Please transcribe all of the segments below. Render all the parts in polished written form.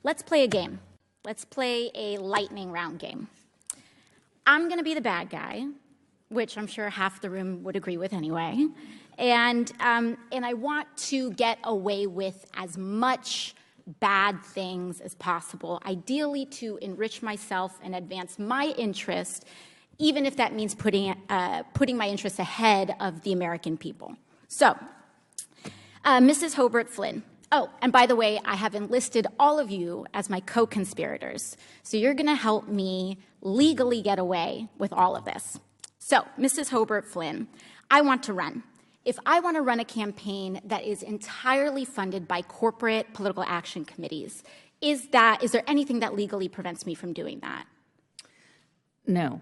let's play a game. Let's play a lightning round game. I'm going to be the bad guy, which I'm sure half the room would agree with anyway. And I want to get away with as much bad things as possible, ideally to enrich myself and advance my interest, even if that means putting my interests ahead of the American people. So, Mrs. Hobart Flynn. Oh, and by the way, I have enlisted all of you as my co-conspirators. So you're going to help me legally get away with all of this. So, Mrs. Hobart Flynn, I want to run. If I want to run a campaign that is entirely funded by corporate political action committees, is there anything that legally prevents me from doing that? No.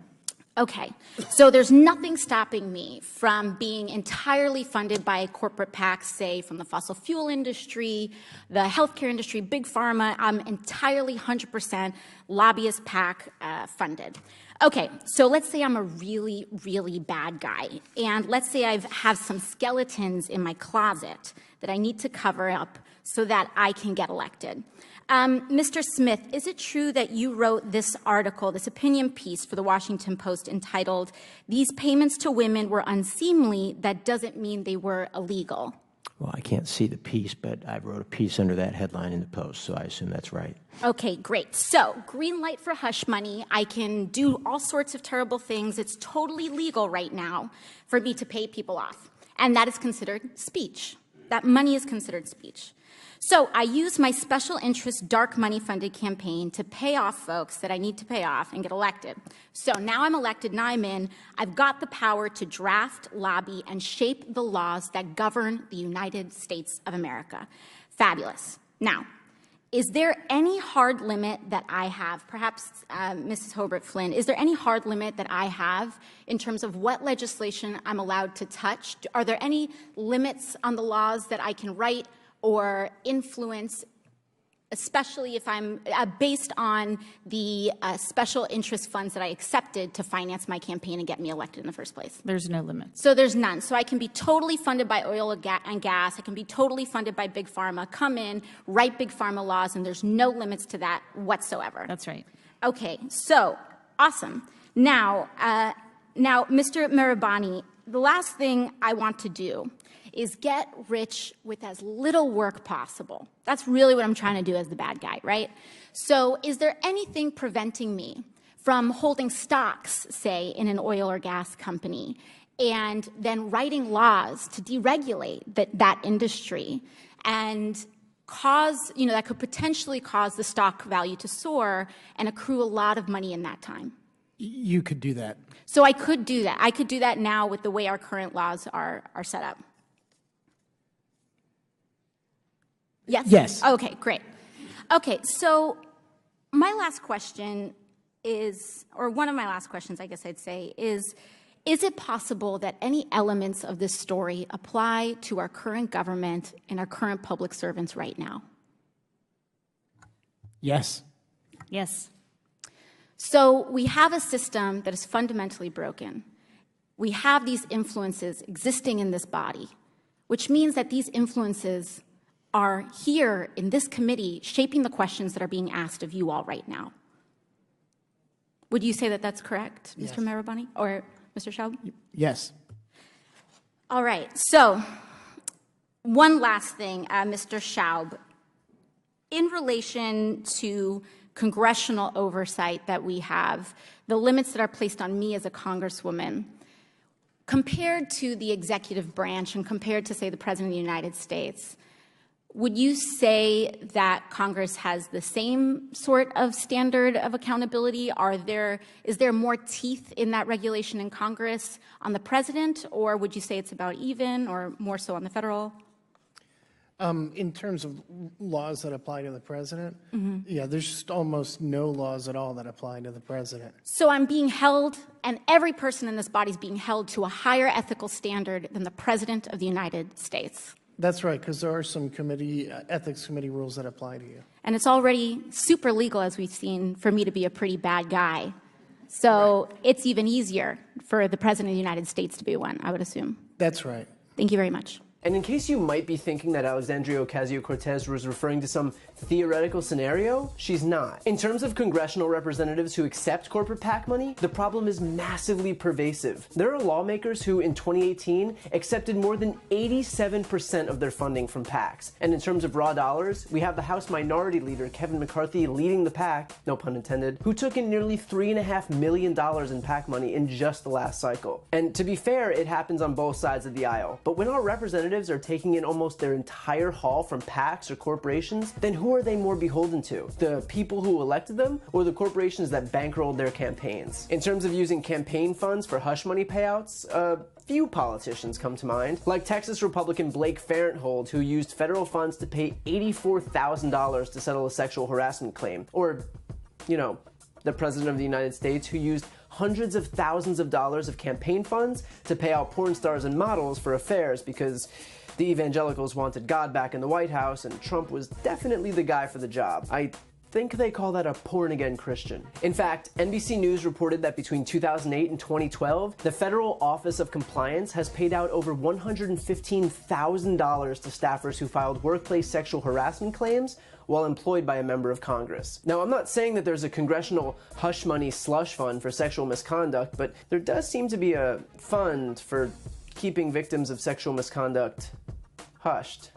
Okay, so there's nothing stopping me from being entirely funded by corporate PACs, say from the fossil fuel industry, the healthcare industry, big pharma. I'm entirely 100% lobbyist PAC funded. Okay, so let's say I'm a really, really bad guy, and let's say I have some skeletons in my closet that I need to cover up so that I can get elected. Mr. Smith, is it true that you wrote this article, this opinion piece for the Washington Post entitled, "These payments to women were unseemly, that doesn't mean they were illegal"? Well, I can't see the piece, but I wrote a piece under that headline in the Post, so I assume that's right. Okay, great. So, green light for hush money. I can do all sorts of terrible things. It's totally legal right now for me to pay people off. And that is considered speech. That money is considered speech. So I use my special interest dark money funded campaign to pay off folks that I need to pay off and get elected. So now I'm elected, now I'm in. I've got the power to draft, lobby, and shape the laws that govern the United States of America. Fabulous. Now, is there any hard limit that I have, perhaps Mrs. Hobart Flynn, is there any hard limit that I have in terms of what legislation I'm allowed to touch? Are there any limits on the laws that I can write or influence, especially if I'm based on the special interest funds that I accepted to finance my campaign and get me elected in the first place? There's no limit. So there's none. So I can be totally funded by oil and gas. I can be totally funded by Big Pharma, come in, write Big Pharma laws, and there's no limits to that whatsoever. That's right. Okay, so awesome. Now, Mr. Mirabani, the last thing I want to do is get rich with as little work possible. That's really what I'm trying to do as the bad guy, right? So is there anything preventing me from holding stocks, say, in an oil or gas company, and then writing laws to deregulate that industry and cause, that could potentially cause the stock value to soar and accrue a lot of money in that time? You could do that. So I could do that. I could do that now with the way our current laws are set up. Yes? Yes. Okay, great. Okay, so my last question is, or one of my last questions, I guess I'd say, is it possible that any elements of this story apply to our current government and our current public servants right now? Yes. Yes. So we have a system that is fundamentally broken. We have these influences existing in this body, which means that these influences are here in this committee shaping the questions that are being asked of you all right now. Would you say that that's correct, Yes. Mr. Mirabani or Mr. Schaub? Yes. All right, so one last thing, Mr. Schaub. In relation to congressional oversight that we have, the limits that are placed on me as a congresswoman, compared to the executive branch and compared to, say, the President of the United States, would you say that Congress has the same sort of standard of accountability? Is there more teeth in that regulation in Congress on the President, or would you say it's about even, or more so on the federal? In terms of laws that apply to the President, yeah, there's just almost no laws at all that apply to the President. So I'm being held, and every person in this body is being held to a higher ethical standard than the President of the United States. That's right, because there are some ethics committee rules that apply to you. And it's already super legal, as we've seen, for me to be a pretty bad guy. So It's even easier for the President of the United States to be one, I would assume. That's right. Thank you very much. And in case you might be thinking that Alexandria Ocasio-Cortez was referring to some theoretical scenario, she's not. In terms of congressional representatives who accept corporate PAC money, the problem is massively pervasive. There are lawmakers who, in 2018, accepted more than 87% of their funding from PACs. And in terms of raw dollars, we have the House Minority Leader, Kevin McCarthy, leading the PAC, no pun intended, who took in nearly $3.5 million in PAC money in just the last cycle. And to be fair, it happens on both sides of the aisle. But when our representatives are taking in almost their entire haul from PACs or corporations, then who are they more beholden to? The people who elected them, or the corporations that bankrolled their campaigns? In terms of using campaign funds for hush money payouts, few politicians come to mind, like Texas Republican Blake Farenthold, who used federal funds to pay $84,000 to settle a sexual harassment claim, or, you know, the President of the United States, who used hundreds of thousands of dollars of campaign funds to pay out porn stars and models for affairs because the evangelicals wanted God back in the White House and Trump was definitely the guy for the job. I think they call that a porn-again Christian. In fact, NBC News reported that between 2008 and 2012, the Federal Office of Compliance has paid out over $115,000 to staffers who filed workplace sexual harassment claims while employed by a member of Congress. Now, I'm not saying that there's a congressional hush money slush fund for sexual misconduct, but there does seem to be a fund for keeping victims of sexual misconduct hushed.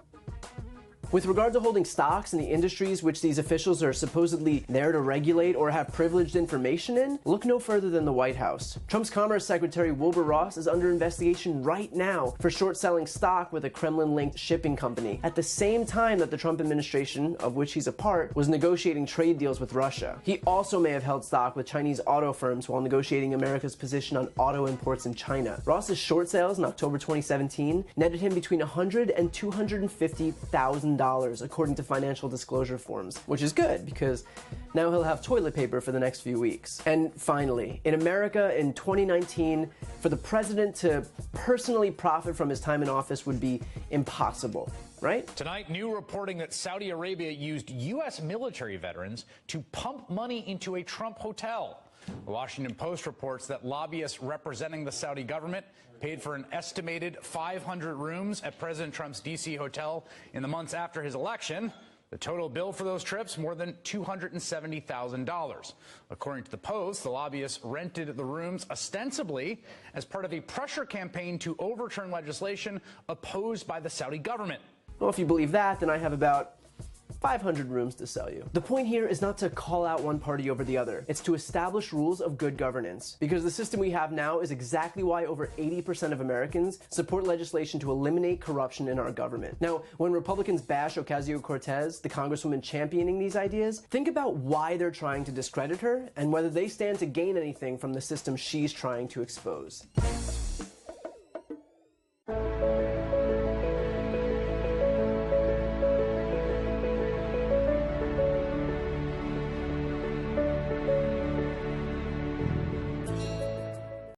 With regard to holding stocks in the industries which these officials are supposedly there to regulate or have privileged information in, look no further than the White House. Trump's Commerce Secretary Wilbur Ross is under investigation right now for short-selling stock with a Kremlin-linked shipping company, at the same time that the Trump administration, of which he's a part, was negotiating trade deals with Russia. He also may have held stock with Chinese auto firms while negotiating America's position on auto imports in China. Ross's short sales in October 2017 netted him between $100,000 and $250,000, according to financial disclosure forms, which is good because now he'll have toilet paper for the next few weeks. And finally, in America in 2019, for the president to personally profit from his time in office would be impossible, right? Tonight, new reporting that Saudi Arabia used U.S. military veterans to pump money into a Trump hotel. The Washington Post reports that lobbyists representing the Saudi government paid for an estimated 500 rooms at President Trump's D.C. hotel in the months after his election. The total bill for those trips, more than $270,000. According to the Post, the lobbyists rented the rooms ostensibly as part of a pressure campaign to overturn legislation opposed by the Saudi government. Well, if you believe that, then I have about 500 rooms to sell you. The point here is not to call out one party over the other. It's to establish rules of good governance. Because the system we have now is exactly why over 80% of Americans support legislation to eliminate corruption in our government. Now, when Republicans bash Ocasio-Cortez, the congresswoman championing these ideas, think about why they're trying to discredit her and whether they stand to gain anything from the system she's trying to expose.